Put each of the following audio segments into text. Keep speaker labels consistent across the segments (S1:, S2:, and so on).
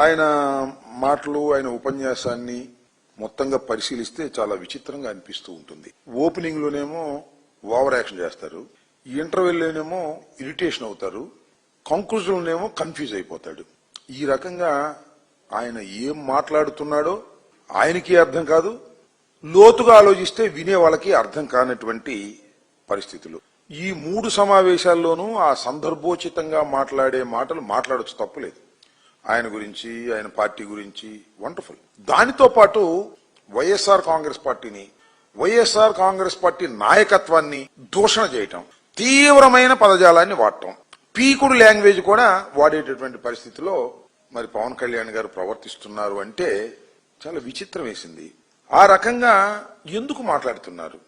S1: ఆయన మాటలు ఆయన ఉపన్యాసాన్ని మొత్తంగా పరిశీలిస్తే చాలా విచిత్రంగా అనిపిస్తూ ఉంటుంది. ఓపెనింగ్ లోనేమో ఓవర్ యాక్షన్ చేస్తారు, ఇంటర్వెల్ లోనేమో ఇరిటేషన్ అవుతారు, కంక్లూజన్ లోనేమో కన్ఫ్యూజ్ అయిపోతాడు. ఈ రకంగా ఆయన ఏం మాట్లాడుతున్నాడో ఆయనకి అర్థం కాదు, లోతుగా ఆలోచిస్తే వినే వాళ్ళకి అర్థం కానటువంటి పరిస్థితులు. ఈ 3 సమావేశాల్లోనూ ఆ సందర్భోచితంగా మాట్లాడే మాటలు మాట్లాడొచ్చు, తప్పులేదు. ఆయన గురించి, ఆయన పార్టీ గురించి వండర్ఫుల్. దానితో పాటు వైఎస్ఆర్ కాంగ్రెస్ పార్టీని, వైఎస్ఆర్ కాంగ్రెస్ పార్టీ నాయకత్వాన్ని దూషణ చేయటం, తీవ్రమైన పదజాలాన్ని వాడటం, పీకుడు లాంగ్వేజ్ కూడా వాడేటటువంటి పరిస్థితిలో మరి పవన్ కళ్యాణ్ గారు ప్రవర్తిస్తున్నారు అంటే చాలా విచిత్రం వేసింది. ఆ రకంగా ఎందుకు మాట్లాడుతున్నారు?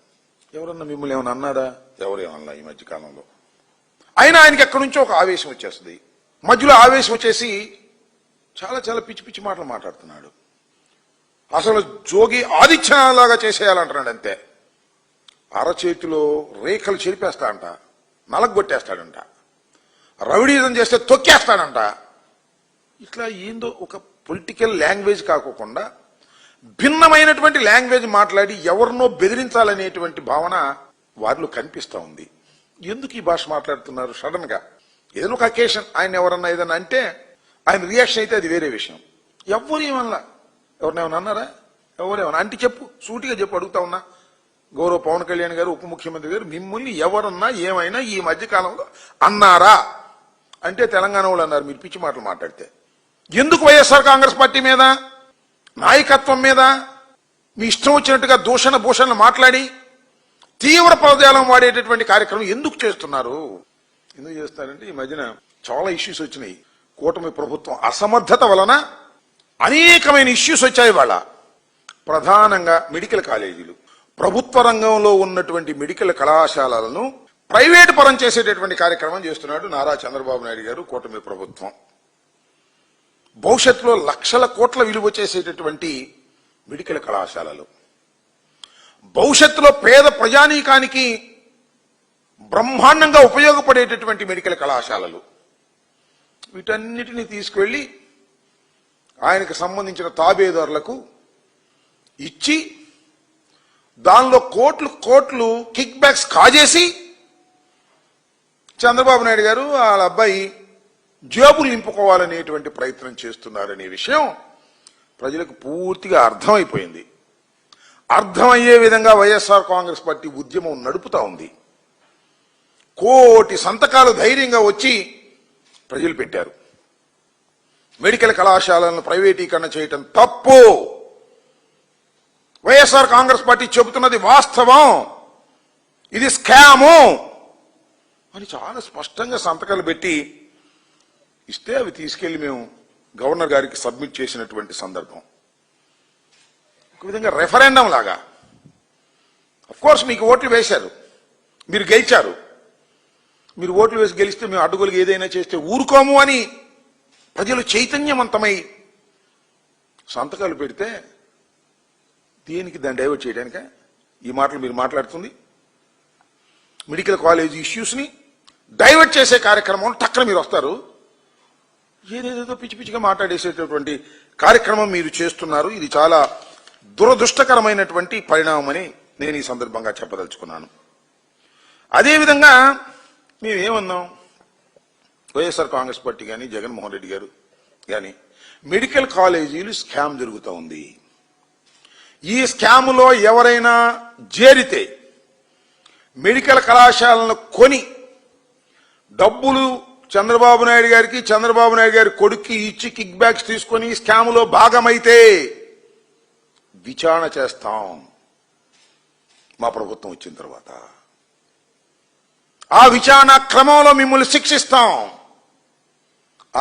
S1: ఎవరన్నా మిమ్మల్ని ఏమైనా అన్నారా? ఎవరేమన్నా ఈ మధ్య కాలంలో? అయినా ఆయనకి ఎక్కడి నుంచో ఒక ఆవేశం వచ్చేస్తుంది. మధ్యలో ఆవేశం వచ్చేసి చాలా చాలా పిచ్చి పిచ్చి మాటలు మాట్లాడుతున్నాడు. అసలు జోగి ఆదిత్యలాగా చేసేయాలంటున్నాడు అంతే. అరచేతిలో రేఖలు చెరిపేస్తాడంట, నలగొట్టేస్తాడంట, రౌడీజం చేస్తే తొక్కేస్తాడంట. ఇట్లా ఏందో ఒక పొలిటికల్ లాంగ్వేజ్ కాకుండా భిన్నమైనటువంటి లాంగ్వేజ్ మాట్లాడి ఎవరినో బెదిరించాలనేటువంటి భావన వారిలో కనిపిస్తా ఉంది. ఎందుకు ఈ భాష మాట్లాడుతున్నారు? సడన్ గా ఏదైనా ఒక అకేషన్ ఆయన ఎవరన్నా ఏదన్నా అంటే ఆయన రియాక్షన్ అయితే అది వేరే విషయం. ఎవరేమన్నా ఎవరినేమన్నా అన్నారా? ఎవరేమన్నా అంటే చెప్పు, సూటిగా చెప్పు, అడుగుతా ఉన్నా. గౌరవ పవన్ కళ్యాణ్ గారు, ఉప ముఖ్యమంత్రి గారు, మిమ్మల్ని ఎవరన్నా ఏమైనా ఈ మధ్య కాలంలో అన్నారా అంటే తెలంగాణ వాళ్ళు అన్నారు మీరు పిచ్చి మాటలు మాట్లాడితే. ఎందుకు వైఎస్ఆర్ కాంగ్రెస్ పార్టీ మీద, నాయకత్వం మీద మీ ఇష్టం వచ్చినట్టుగా దూషణ భూషణలు మాట్లాడి తీవ్ర పదజాలం వాడేటటువంటి కార్యక్రమం ఎందుకు చేస్తున్నారు? ఎందుకు చేస్తారంటే ఈ మధ్యన చాలా ఇష్యూస్ వచ్చినాయి. కూటమి ప్రభుత్వం అసమర్థత వలన అనేకమైన ఇష్యూస్ వచ్చాయి. వాళ్ళ ప్రధానంగా మెడికల్ కాలేజీలు, ప్రభుత్వ రంగంలో ఉన్నటువంటి మెడికల్ కళాశాలలను ప్రైవేటు పరం చేసేటటువంటి కార్యక్రమం చేస్తున్నాడు నారా చంద్రబాబు నాయుడు గారు, కూటమి ప్రభుత్వం. భవిష్యత్తులో లక్షల కోట్ల విలువ చేసేటటువంటి మెడికల్ కళాశాలలు, భవిష్యత్తులో పేద ప్రజానీకానికి బ్రహ్మాండంగా ఉపయోగపడేటటువంటి మెడికల్ కళాశాలలు, వీటన్నిటినీ తీసుకువెళ్లి ఆయనకు సంబంధించిన తాబేదారులకు ఇచ్చి దానిలో కోట్లు కోట్లు కిక్ బ్యాక్స్ కాజేసి చంద్రబాబు నాయుడు గారు వాళ్ళ అబ్బాయి జేబులు నింపుకోవాలనేటువంటి ప్రయత్నం చేస్తున్నారనే విషయం ప్రజలకు పూర్తిగా అర్థమైపోయింది. అర్థమయ్యే విధంగా వైఎస్ఆర్ కాంగ్రెస్ పార్టీ ఉద్యమం నడుపుతా ఉంది. కోటి సంతకాలు ధైర్యంగా వచ్చి ప్రజలు పెట్టారు. మెడికల్ కళాశాలను ప్రైవేటీకరణ చేయటం తప్పు, వైఎస్ఆర్ కాంగ్రెస్ పార్టీ చెబుతున్నది వాస్తవం, ఇది స్కాము అని చాలా స్పష్టంగా సంతకాలు పెట్టి ఇస్తే అవి తీసుకెళ్లి మేము గవర్నర్ గారికి సబ్మిట్ చేసినటువంటి సందర్భం. ఒక విధంగా రెఫరెండం లాగా. అఫ్కోర్స్ మీకు ఓట్లు వేశారు, మీరు గెలిచారు. మీరు ఓట్లు వేసి గెలిస్తే మేము అడ్డుగోలుగా ఏదైనా చేస్తే ఊరుకోము అని ప్రజలు చైతన్యవంతమై సంతకాలు పెడితే దేనికి దాన్ని డైవర్ట్ చేయడానిక ఈ మాటలు మీరు మాట్లాడుతుంది? మెడికల్ కాలేజ్ ఇష్యూస్ ని డైవర్ట్ చేసే కార్యక్రమం టక్కన మీరు వస్తారు, ఏదేదో పిచ్చి పిచ్చిగా మాట్లాడేసేటటువంటి కార్యక్రమం మీరు చేస్తున్నారు. ఇది చాలా దురదృష్టకరమైనటువంటి పరిణామం అని నేను ఈ సందర్భంగా చెప్పదలుచుకున్నాను. అదేవిధంగా మేమేమన్నాం, వైఎస్ఆర్ కాంగ్రెస్ పార్టీ కానీ జగన్మోహన్ రెడ్డి గారు కానీ మెడికల్ కాలేజీలు స్కామ్ జరుగుతూ ఉంది. ఈ స్కాములో ఎవరైనా చేరితే మెడికల్ కళాశాలను కొని డబ్బులు చంద్రబాబు నాయుడు గారికి, చంద్రబాబు నాయుడు గారి కొడుక్కి ఇచ్చి కిక్ బ్యాక్స్ తీసుకొని స్కాములో భాగమైతే విచారణ చేస్తాం మా ప్రభుత్వం వచ్చిన తర్వాత. ఆ విచారణ క్రమంలో మిమ్మల్ని శిక్షిస్తాం,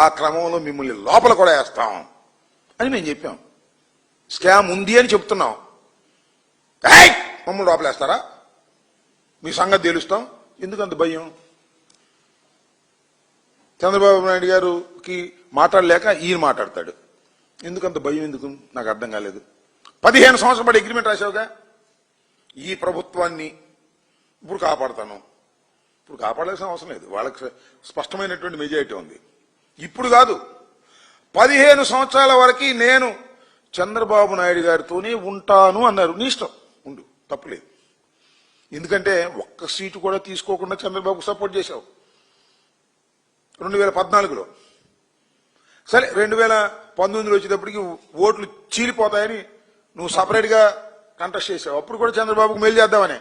S1: ఆ క్రమంలో మిమ్మల్ని లోపల కూడా వేస్తాం అని మేము చెప్పాం. స్కామ్ ఉంది అని చెప్తున్నాం, మమ్మల్ని లోపలేస్తారా, మీ సంగతి తెలుస్తాం. ఎందుకంత భయం? చంద్రబాబు నాయుడు గారికి మాట్లాడలేక ఈయన మాట్లాడతాడు. ఎందుకంత భయం? ఎందుకు నాకు అర్థం కాలేదు. 15 సంవత్సరాల పాటు అగ్రిమెంట్ రాశావుగా, ఈ ప్రభుత్వాన్ని ఇప్పుడు కాపాడుతాను. ఇప్పుడు కాపాడాల్సిన అవసరం లేదు, వాళ్ళకి స్పష్టమైనటువంటి మెజారిటీ ఉంది. ఇప్పుడు కాదు, 15 సంవత్సరాల వరకు నేను చంద్రబాబు నాయుడు గారితోనే ఉంటాను అన్నారు. నీ ఇష్టం, ఉండు, తప్పులేదు. ఎందుకంటే ఒక్క సీటు కూడా తీసుకోకుండా చంద్రబాబుకు సపోర్ట్ చేశావు 2014లో. సరే 2019లో వచ్చేటప్పటికి ఓట్లు చీలిపోతాయని నువ్వు సపరేట్గా కంటెస్ట్ చేశావు. అప్పుడు కూడా చంద్రబాబుకు మేలు చేద్దామనే.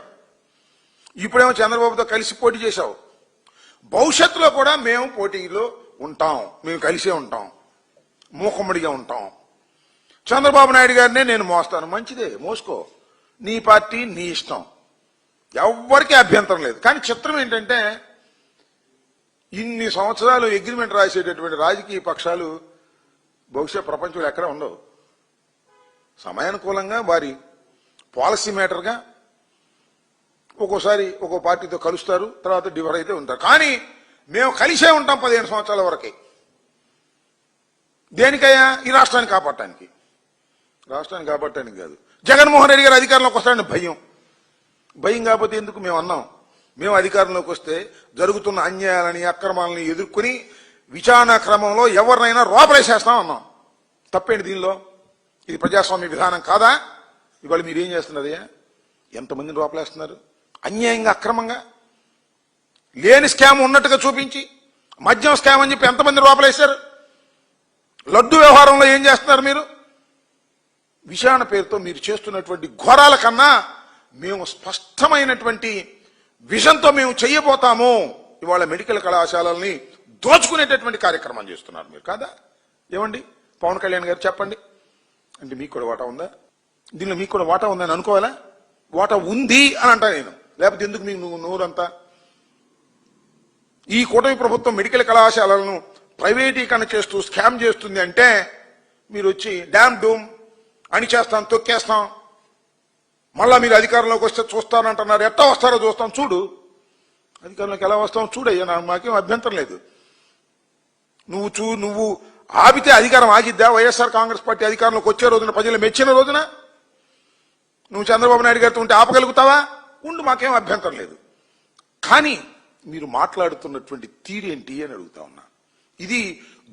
S1: ఇప్పుడేమో చంద్రబాబుతో కలిసి పోటీ చేశావు. భవిష్యత్తులో కూడా మేము పోటీలో ఉంటాం, మేము కలిసే ఉంటాం, మూకమ్మడిగా ఉంటాం. చంద్రబాబు నాయుడు గారినే నేను మోస్తాను. మంచిదే, మోసుకో, నీ పార్టీ నీ ఇష్టం, ఎవ్వరికీ అభ్యంతరం లేదు. కానీ చిత్రం ఏంటంటే ఇన్ని సంవత్సరాలు అగ్రిమెంట్ రాసేటటువంటి రాజకీయ పక్షాలు బహుశా ప్రపంచంలో ఎక్కడ ఉండవు. సమయానుకూలంగా వారి పాలసీ మేటర్గా ఒక్కోసారి ఒక్కో పార్టీతో కలుస్తారు, తర్వాత డివర్ అయితే ఉంటారు. కానీ మేము కలిసే ఉంటాం 15 సంవత్సరాల వరకే. దేనికయ్యా? ఈ రాష్ట్రాన్ని కాపాడటానికి. రాష్ట్రాన్ని కాపాడటానికి కాదు. జగన్మోహన్ రెడ్డి గారు అధికారంలోకి వస్తాడని భయం. భయం కాకపోతే ఎందుకు? మేము అన్నాం, మేము అధికారంలోకి వస్తే జరుగుతున్న అన్యాయాలని అక్రమాలని ఎదుర్కొని విచారణ క్రమంలో ఎవరినైనా లోపలేసేస్తాం అన్నాం. తప్పేంటి దీనిలో? ఇది ప్రజాస్వామ్య విధానం కాదా? ఇవాళ మీరేం చేస్తున్నదయ్యా? ఎంతమందిని లోపలేస్తున్నారు అన్యాయంగా, అక్రమంగా? లేని స్కామ్ ఉన్నట్టుగా చూపించి మద్యం స్కామ్ అని చెప్పి ఎంతమంది లోపలేశారు? లడ్డు వ్యవహారంలో ఏం చేస్తున్నారు మీరు? విచారణ పేరుతో మీరు చేస్తున్నటువంటి ఘోరాల కన్నా మేము స్పష్టమైనటువంటి విజన్తో మేము చెయ్యబోతాము. ఇవాళ మెడికల్ కళాశాలల్ని దోచుకునేటటువంటి కార్యక్రమం చేస్తున్నారు మీరు కాదా? ఏమండి పవన్ కళ్యాణ్ గారు చెప్పండి. అంటే మీకు కూడా వాటా ఉందా? దీనిలో మీకు కూడా వాటా ఉందని అనుకోవాలా? వాటా ఉంది అని అంటా నేను, లేకపోతే ఎందుకు మీకు నూరంతా? ఈ కూటమి ప్రభుత్వం మెడికల్ కళాశాలలను ప్రైవేటీకరణ చేస్తూ స్కామ్ చేస్తుంది అంటే మీరు వచ్చి డ్యామ్ డూమ్ అని చేస్తాం, తొక్కేస్తాం, మళ్ళా మీరు అధికారంలోకి వస్తే చూస్తానంటున్నారు. ఎట్టా వస్తారో చూస్తాం, చూడు. అధికారంలోకి ఎలా వస్తాం చూడయ్యా, మాకేం అభ్యంతరం లేదు. నువ్వు ఆపితే అధికారం ఆగిద్దా? వైఎస్ఆర్ కాంగ్రెస్ పార్టీ అధికారంలోకి వచ్చే రోజున, ప్రజలు మెచ్చిన రోజున నువ్వు చంద్రబాబు నాయుడు గారితో ఉంటే ఆపగలుగుతావా? ఉండు, మాకేం అభ్యంతరం లేదు. కానీ మీరు మాట్లాడుతున్నటువంటి తీరేంటి అని అడుగుతా ఉన్నా. ఇది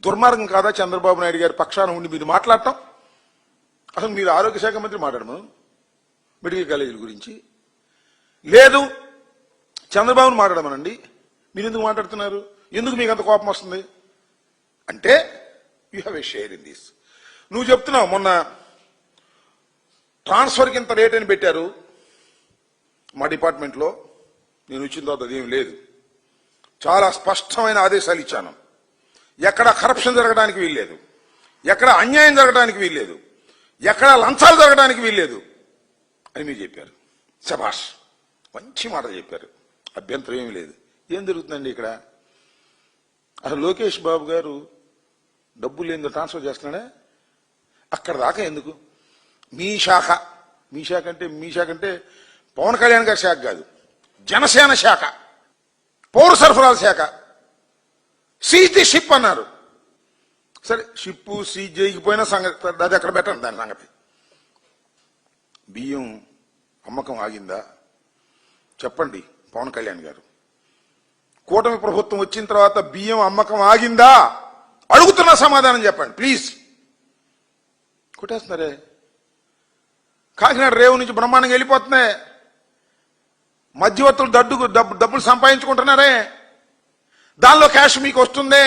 S1: దుర్మార్గం కాదా? చంద్రబాబు నాయుడు గారి పక్షాన ఉండి మీరు మాట్లాడటం. అసలు మీరు ఆరోగ్య శాఖ మంత్రి మాట్లాడము మెడికల్ కాలేజీల గురించి, లేదు చంద్రబాబును మాట్లాడమనండి. మీరు ఎందుకు మాట్లాడుతున్నారు? ఎందుకు మీకు అంత కోపం వస్తుంది? అంటే you have a share in this. నువ్వు చెప్తున్నావు మొన్న ట్రాన్స్ఫర్కి ఇంత రేట్ అని పెట్టారు మా డిపార్ట్మెంట్లో. నేను ఇచ్చిన తర్వాత అదేం లేదు. చాలా స్పష్టమైన ఆదేశాలు ఇచ్చాను. ఎక్కడ కరప్షన్ జరగడానికి వీల్లేదు, ఎక్కడ అన్యాయం జరగడానికి వీల్లేదు, ఎక్కడ లంచాలు జరగడానికి వీల్లేదు అని మీరు చెప్పారు. శభాష్, మంచి మాట చెప్పారు, అభ్యంతరం ఏమీ లేదు. ఏం జరుగుతుందండి ఇక్కడ? అసలు లోకేష్ బాబు గారు డబ్బులు ఏందో ట్రాన్స్ఫర్ చేస్తున్నాడా? అక్కడ దాకా ఎందుకు? మీ శాఖ అంటే పవన్ కళ్యాణ్ గారి శాఖ కాదు, జనసేన శాఖ, పౌర సరఫరాల శాఖ. సీజ్ ది షిప్ అన్నారు. సరే, షిప్ సీజ్ చేయకపోయినా సంగతి అది అక్కడ పెట్టండి. దాని సంగతి బియ్యం అమ్మకం ఆగిందా చెప్పండి పవన్ కళ్యాణ్ గారు. కూటమి ప్రభుత్వం వచ్చిన తర్వాత బియ్యం అమ్మకం ఆగిందా అడుగుతున్న సమాధానం చెప్పండి ప్లీజ్. కొట్టేస్తున్నారే, కాకినాడ రేవు నుంచి బ్రహ్మాండంగా వెళ్ళిపోతున్నాయి. మధ్యవర్తులు డబ్బులు సంపాదించుకుంటున్నారే, దానిలో క్యాష్ మీకు వస్తుందే.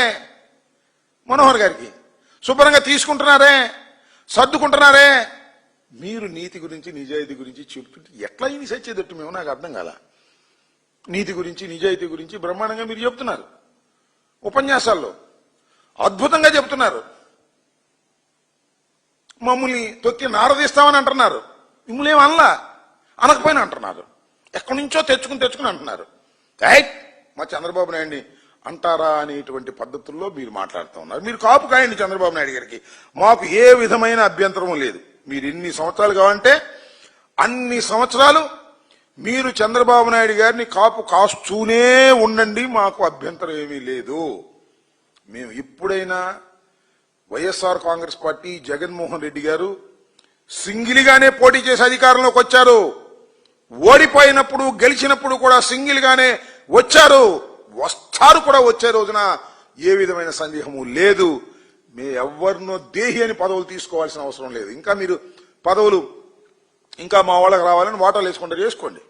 S1: మనోహర్ గారికి శుభ్రంగా తీసుకుంటున్నారే, సర్దుకుంటున్నారే. మీరు నీతి గురించి నిజాయితీ గురించి చెప్తుంటే ఎట్లా ఇన్ని సచ్చేదట్టు మేము నాకు అర్థం కాల. నీతి గురించి నిజాయితీ గురించి బ్రహ్మాండంగా మీరు చెప్తున్నారు, ఉపన్యాసాల్లో అద్భుతంగా చెప్తున్నారు. మమ్మల్ని తొక్కి నారదీస్తామని అంటున్నారు. మిమ్మల్ని ఏం అనకపోయినా అంటున్నారు. ఎక్కడి నుంచో తెచ్చుకుని అంటున్నారు. మా చంద్రబాబు నాయుడిని అంటారా అనేటువంటి పద్ధతుల్లో మీరు మాట్లాడుతూ ఉన్నారు. మీరు కాపు కాయండి చంద్రబాబు నాయుడు గారికి, మాకు ఏ విధమైన అభ్యంతరం లేదు. మీరు ఎన్ని సంవత్సరాలు కావాలంటే అన్ని సంవత్సరాలు మీరు చంద్రబాబు నాయుడు గారిని కాపు కాస్తూనే ఉండండి, మాకు అభ్యంతరం ఏమీ లేదు. మేము ఎప్పుడైనా వైఎస్ఆర్ కాంగ్రెస్ పార్టీ జగన్మోహన్ రెడ్డి గారు సింగిల్గానే పోటీ చేసి అధికారంలోకి వచ్చారు. ఓడిపోయినప్పుడు గెలిచినప్పుడు కూడా సింగిల్గానే వచ్చారు, వస్తారు కూడా వచ్చే రోజున ఏ విధమైన సందేహము లేదు. మీ ఎవరినో దేహి అని పదవులు తీసుకోవాల్సిన అవసరం లేదు. ఇంకా మీరు పదవులు ఇంకా మా వాళ్ళకి రావాలని వాటాలు వేసుకుంటారు, చేసుకోండి.